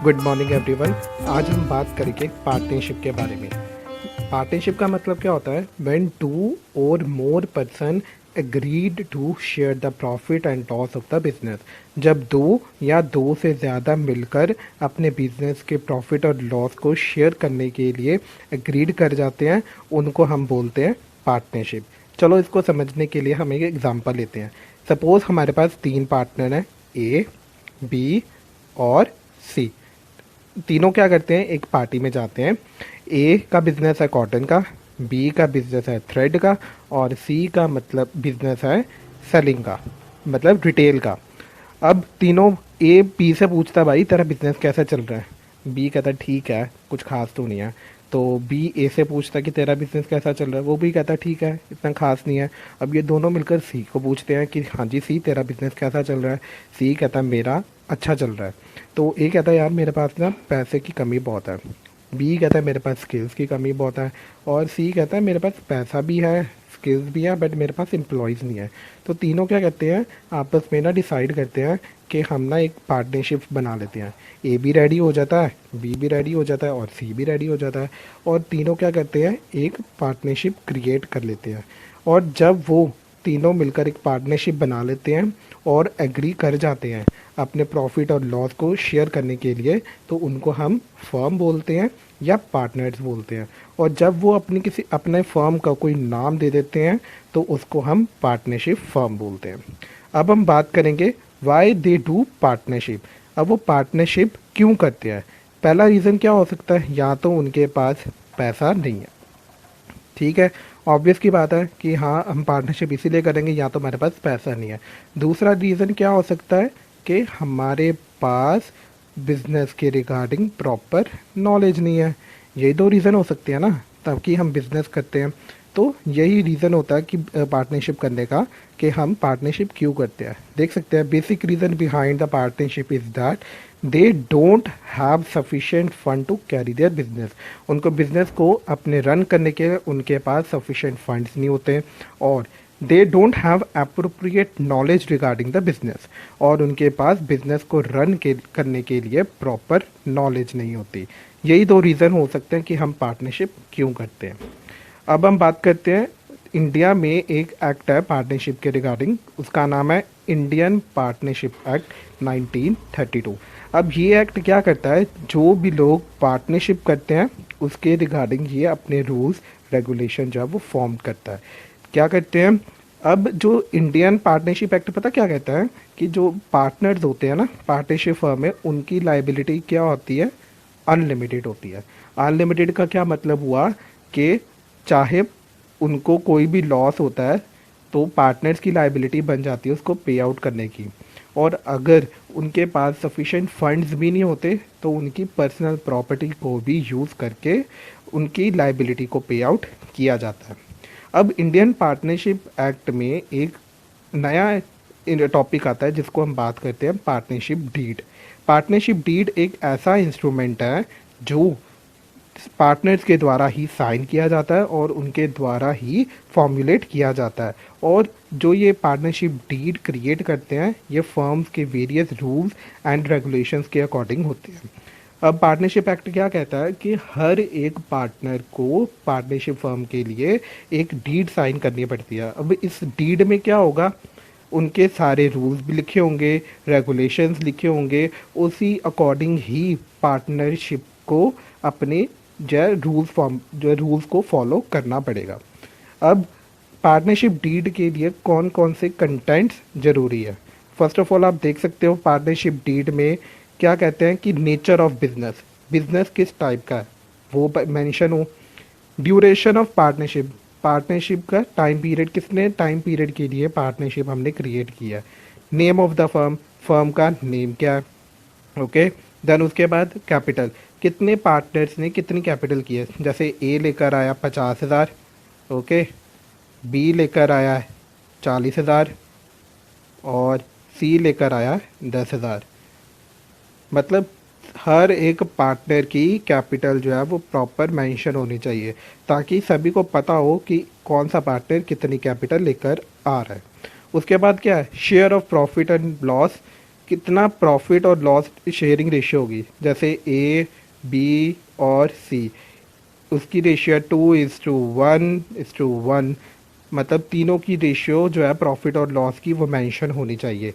Good morning everyone. आज हम बात करेंगे पार्टनरशिप के बारे में। पार्टनरशिप का मतलब क्या होता है? व्हेन टू और more person agreed to share the profit and loss of the business. जब दो या दो से ज़्यादा मिलकर अपने बिजनेस के प्रॉफिट और लॉस को शेयर करने के लिए एग्रीड कर जाते हैं, उनको हम बोलते हैं पार्टनरशिप। चलो इसको समझने के लिए हम एक एग्जांपल लेते हैं। सपोज़ हमारे पास तीन पार्टनर हैं, ए, बी और सी। तीनों क्या करते हैं? एक पार्टी में जाते हैं। ए का बिजनेस है कॉटन का, बी का बिजनेस है थ्रेड का, और सी का मतलब बिजनेस है सेलिंग का, मतलब रिटेल का। अब तीनों, ए बी से पूछता है भाई तेरा बिजनेस कैसा चल रहा है। बी कहता है ठीक है, कुछ खास तो नहीं है। तो बी ए से पूछता है कि तेरा बिजनेस कैसा चल रहा है। वो भी कहता है ठीक है, इतना खास नहीं है। अब ये दोनों मिलकर सी को पूछते हैं कि हाँ जी सी, तेरा बिजनेस कैसा चल रहा है। सी कहता है मेरा अच्छा चल रहा है। तो ए कहता है यार मेरे पास ना पैसे की कमी बहुत है। बी कहता है मेरे पास स्किल्स की कमी बहुत है। और सी कहता है मेरे पास पैसा भी है, स्किल्स भी है, बट मेरे पास एम्प्लॉयज़ नहीं है। तो तीनों क्या कहते हैं, आपस में ना डिसाइड करते हैं कि हम ना एक पार्टनरशिप बना लेते हैं। ए भी रेडी हो जाता है, बी भी रेडी हो जाता है और सी भी रेडी हो जाता है। और तीनों क्या करते हैं, एक पार्टनरशिप क्रिएट कर लेते हैं। और जब वो तीनों मिलकर एक पार्टनरशिप बना लेते हैं और एग्री कर जाते हैं अपने प्रॉफिट और लॉस को शेयर करने के लिए, तो उनको हम फर्म बोलते हैं या पार्टनर्स बोलते हैं। और जब वो अपने फर्म का कोई नाम दे देते हैं तो उसको हम पार्टनरशिप फर्म बोलते हैं। अब हम बात करेंगे वाई दे डू पार्टनरशिप। अब वो पार्टनरशिप क्यों करते हैं? पहला रीज़न क्या हो सकता है? या तो उनके पास पैसा नहीं है। ठीक है, ऑब्वियस की बात है कि हाँ हम पार्टनरशिप इसीलिए करेंगे या तो हमारे पास पैसा नहीं है। दूसरा रीज़न क्या हो सकता है कि हमारे पास बिजनेस के रिगार्डिंग प्रॉपर नॉलेज नहीं है। यही दो रीज़न हो सकते हैं ना, तब कि हम बिज़नेस करते हैं। तो यही रीज़न होता है कि पार्टनरशिप करने का, कि हम पार्टनरशिप क्यों करते हैं। देख सकते हैं basic reason behind the partnership is that they don't have sufficient fund to carry their business. उनको बिजनेस को अपने रन करने के उनके पास सफिशिएंट फंड्स नहीं होते, और दे don't have appropriate knowledge regarding the business. और उनके पास बिजनेस को रन करने के लिए प्रॉपर नॉलेज नहीं होती। यही दो रीज़न हो सकते हैं कि हम पार्टनरशिप क्यों करते हैं। अब हम बात करते हैं, इंडिया में एक एक्ट है पार्टनरशिप के रिगार्डिंग, उसका नाम है इंडियन पार्टनरशिप एक्ट 1932। अब ये एक्ट क्या करता है, जो भी लोग पार्टनरशिप करते हैं उसके रिगार्डिंग ये अपने रूल्स रेगुलेशन जो है वो फॉर्म करता है। क्या करते हैं, अब जो इंडियन पार्टनरशिप एक्ट पता क्या कहता है कि जो पार्टनर्स होते हैं ना पार्टनरशिप फर्म में, उनकी लाइबिलिटी क्या होती है? अनलिमिटेड होती है। अनलिमिटेड का क्या मतलब हुआ कि चाहे उनको कोई भी लॉस होता है तो पार्टनर्स की लाइबिलिटी बन जाती है उसको पे आउट करने की। और अगर उनके पास सफिशिएंट फंड्स भी नहीं होते तो उनकी पर्सनल प्रॉपर्टी को भी यूज़ करके उनकी लाइबिलिटी को पे आउट किया जाता है। अब इंडियन पार्टनरशिप एक्ट में एक नया टॉपिक आता है जिसको हम बात करते हैं पार्टनरशिप डीड। पार्टनरशिप डीड एक ऐसा इंस्ट्रूमेंट है जो पार्टनर्स के द्वारा ही साइन किया जाता है और उनके द्वारा ही फॉर्मुलेट किया जाता है। और जो ये पार्टनरशिप डीड क्रिएट करते हैं ये फर्म्स के वेरियस रूल्स एंड रेगुलेशंस के अकॉर्डिंग होते हैं। अब पार्टनरशिप एक्ट क्या कहता है कि हर एक पार्टनर को पार्टनरशिप फर्म के लिए एक डीड साइन करनी पड़ती है। अब इस डीड में क्या होगा, उनके सारे रूल्स भी लिखे होंगे, रेगुलेशंस लिखे होंगे, उसी अकॉर्डिंग ही पार्टनरशिप को अपने जो रूल्स को फॉलो करना पड़ेगा। अब पार्टनरशिप डीड के लिए कौन कौन से कंटेंट्स ज़रूरी है? फर्स्ट ऑफ ऑल आप देख सकते हो पार्टनरशिप डीड में क्या कहते हैं कि नेचर ऑफ बिजनेस, बिजनेस किस टाइप का है वो मेंशन हो। ड्यूरेशन ऑफ पार्टनरशिप, पार्टनरशिप का टाइम पीरियड, कितने टाइम पीरियड के लिए पार्टनरशिप हमने क्रिएट किया है। Name of the firm, firm का नेम क्या है। ओके, देन उसके बाद कैपिटल, कितने पार्टनर्स ने कितनी कैपिटल की है। जैसे ए लेकर आया 50,000, ओके, बी लेकर आया है 40,000 और सी लेकर आया है 10,000। मतलब हर एक पार्टनर की कैपिटल जो है वो प्रॉपर मेंशन होनी चाहिए ताकि सभी को पता हो कि कौन सा पार्टनर कितनी कैपिटल लेकर आ रहा है। उसके बाद क्या है, share of profit and loss कितना प्रॉफिट और लॉस शेयरिंग रेशियो होगी, जैसे ए, बी और सी, उसकी रेशियो 2:1:1, मतलब तीनों की रेशियो जो है प्रॉफिट और लॉस की वो मेंशन होनी चाहिए।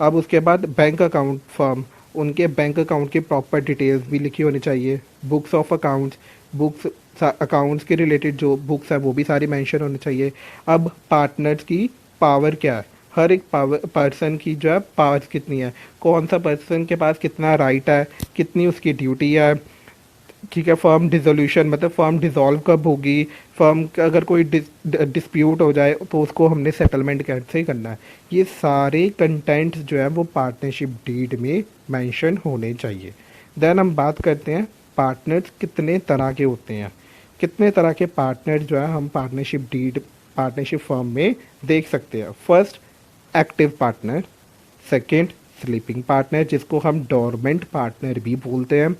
अब उसके बाद बैंक अकाउंट फर्म, उनके बैंक अकाउंट की प्रॉपर डिटेल्स भी लिखी होनी चाहिए। Books of accounts, books accounts के रिलेटेड जो बुक्स है वो भी सारी मेंशन होनी चाहिए। अब पार्टनर्स की पावर क्या है, हर एक पावर पर्सन की जो है पावर्स कितनी है, कौन सा पर्सन के पास कितना राइट है, कितनी उसकी ड्यूटी है। ठीक है, फर्म डिसोल्यूशन मतलब फर्म डिसॉल्व कब होगी, फर्म का अगर कोई डिस्प्यूट हो जाए तो उसको हमने सेटलमेंट कैसे करना है। ये सारे कंटेंट्स जो है वो पार्टनरशिप डीड में मेंशन होने चाहिए। देन हम बात करते हैं पार्टनर्स कितने तरह के होते हैं, कितने तरह के पार्टनर जो है हम पार्टनरशिप डीड पार्टनरशिप फर्म में देख सकते हैं। First, active partner. Second, sleeping partner जिसको हम डोरमेंट पार्टनर भी बोलते हैं।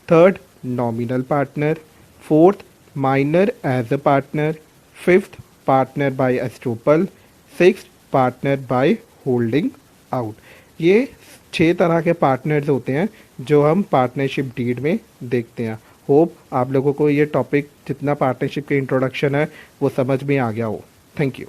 Third, nominal partner. Fourth, minor as a partner. Fifth, partner by estoppel. Sixth, partner by holding out. ये छः तरह के पार्टनर्स होते हैं जो हम पार्टनरशिप डीड में देखते हैं। होप आप लोगों को ये टॉपिक जितना पार्टनरशिप के इंट्रोडक्शन है वो समझ में आ गया हो। Thank you.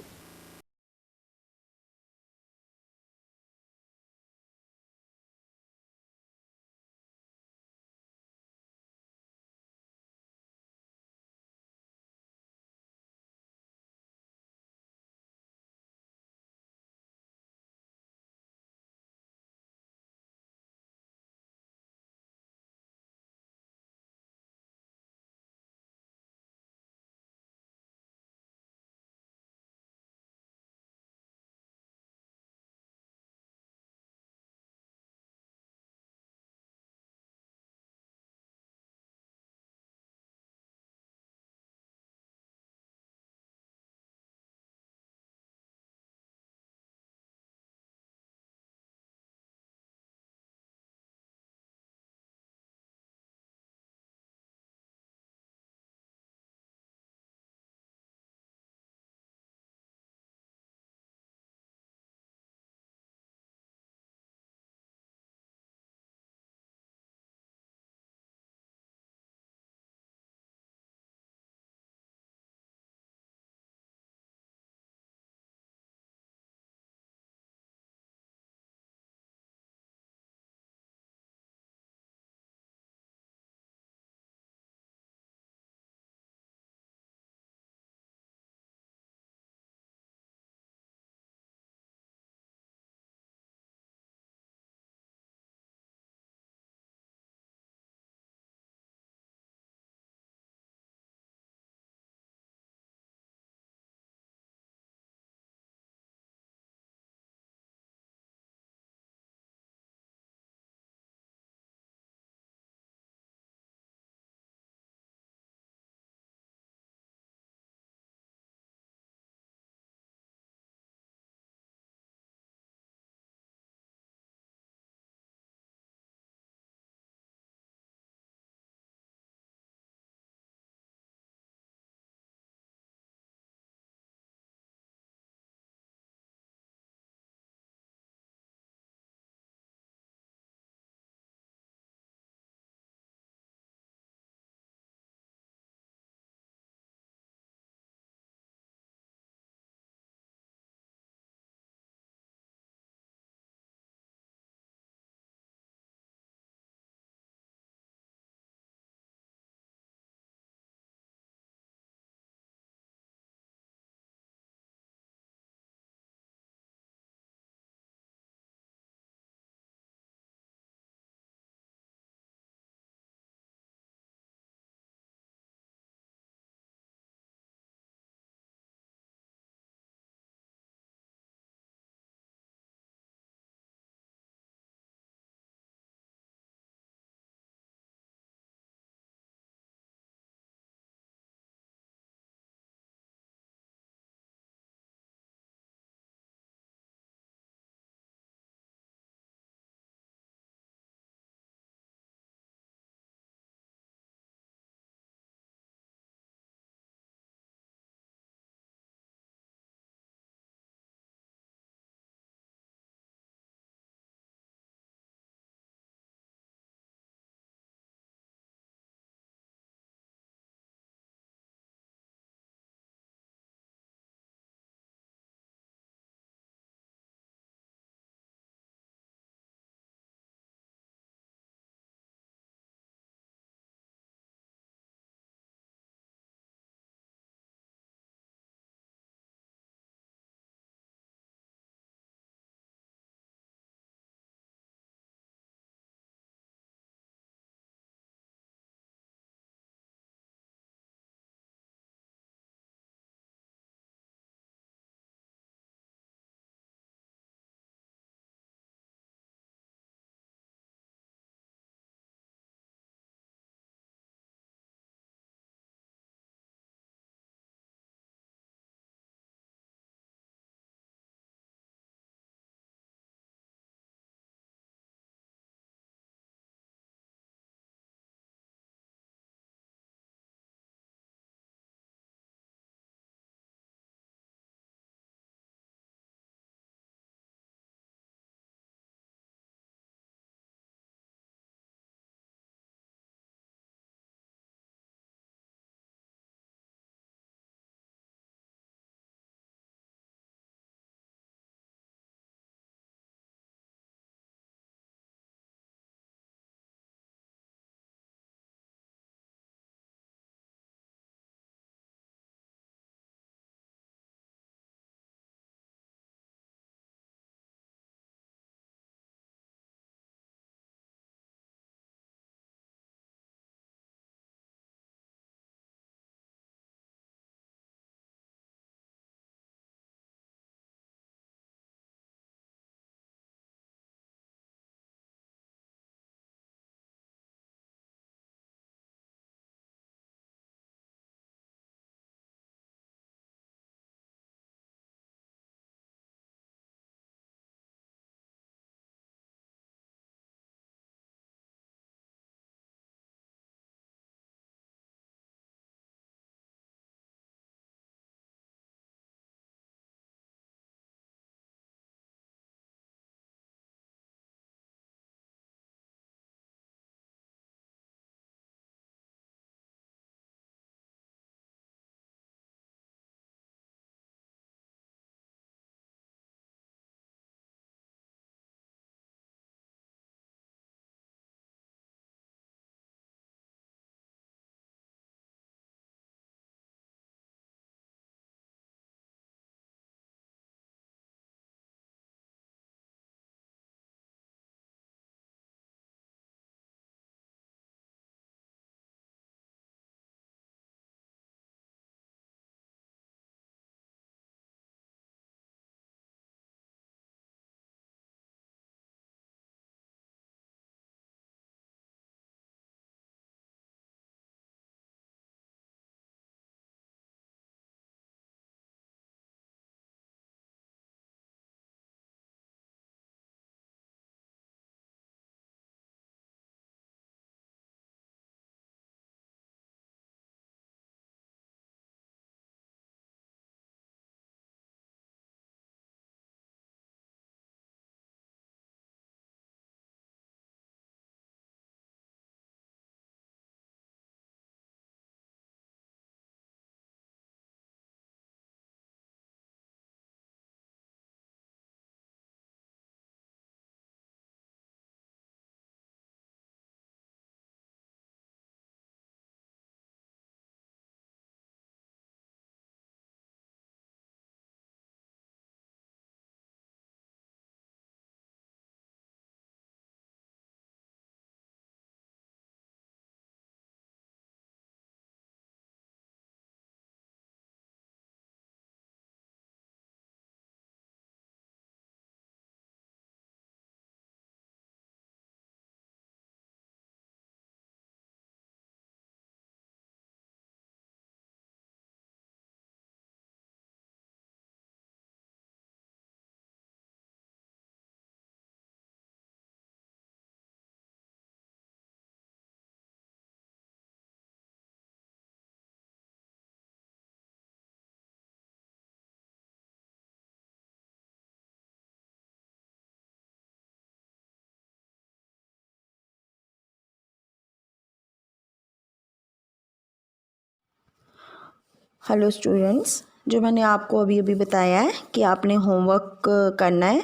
हेलो स्टूडेंट्स, जो मैंने आपको अभी अभी बताया है कि आपने होमवर्क करना है,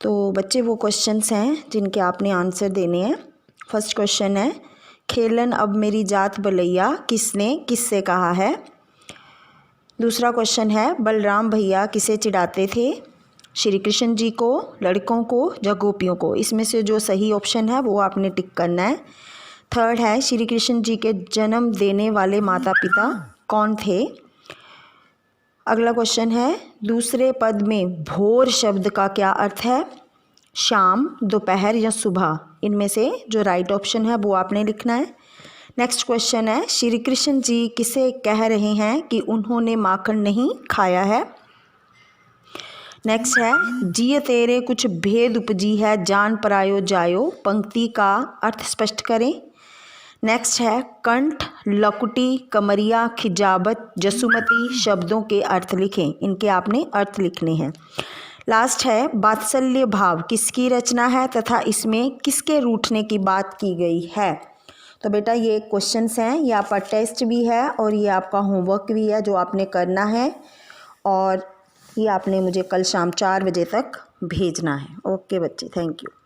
तो बच्चे वो क्वेश्चंस हैं जिनके आपने आंसर देने हैं। फर्स्ट क्वेश्चन है, खेलन अब मेरी जात बलैया किसने किससे कहा है। दूसरा क्वेश्चन है, बलराम भैया किसे चिढ़ाते थे, श्री कृष्ण जी को, लड़कों को या गोपियों को। इसमें से जो सही ऑप्शन है वो आपने टिक करना है। थर्ड है, श्री कृष्ण जी के जन्म देने वाले माता पिता कौन थे। अगला क्वेश्चन है, दूसरे पद में भोर शब्द का क्या अर्थ है, शाम, दोपहर या सुबह। इनमें से जो राइट ऑप्शन है वो आपने लिखना है। नेक्स्ट क्वेश्चन है, श्री कृष्ण जी किसे कह रहे हैं कि उन्होंने माखन नहीं खाया है। नेक्स्ट है, जिय तेरे कुछ भेद उपजी है जान परायो जायो, पंक्ति का अर्थ स्पष्ट करें। नेक्स्ट है, कंठ, लकुटी, कमरिया, खिजाबत, जसुमती शब्दों के अर्थ लिखें। इनके आपने अर्थ लिखने हैं। लास्ट है, वात्सल्य भाव किसकी रचना है तथा इसमें किसके रूठने की बात की गई है। तो बेटा ये क्वेश्चंस हैं, ये आपका टेस्ट भी है और ये आपका होमवर्क भी है जो आपने करना है, और ये आपने मुझे कल शाम 4 बजे तक भेजना है। ओके बच्चे, थैंक यू।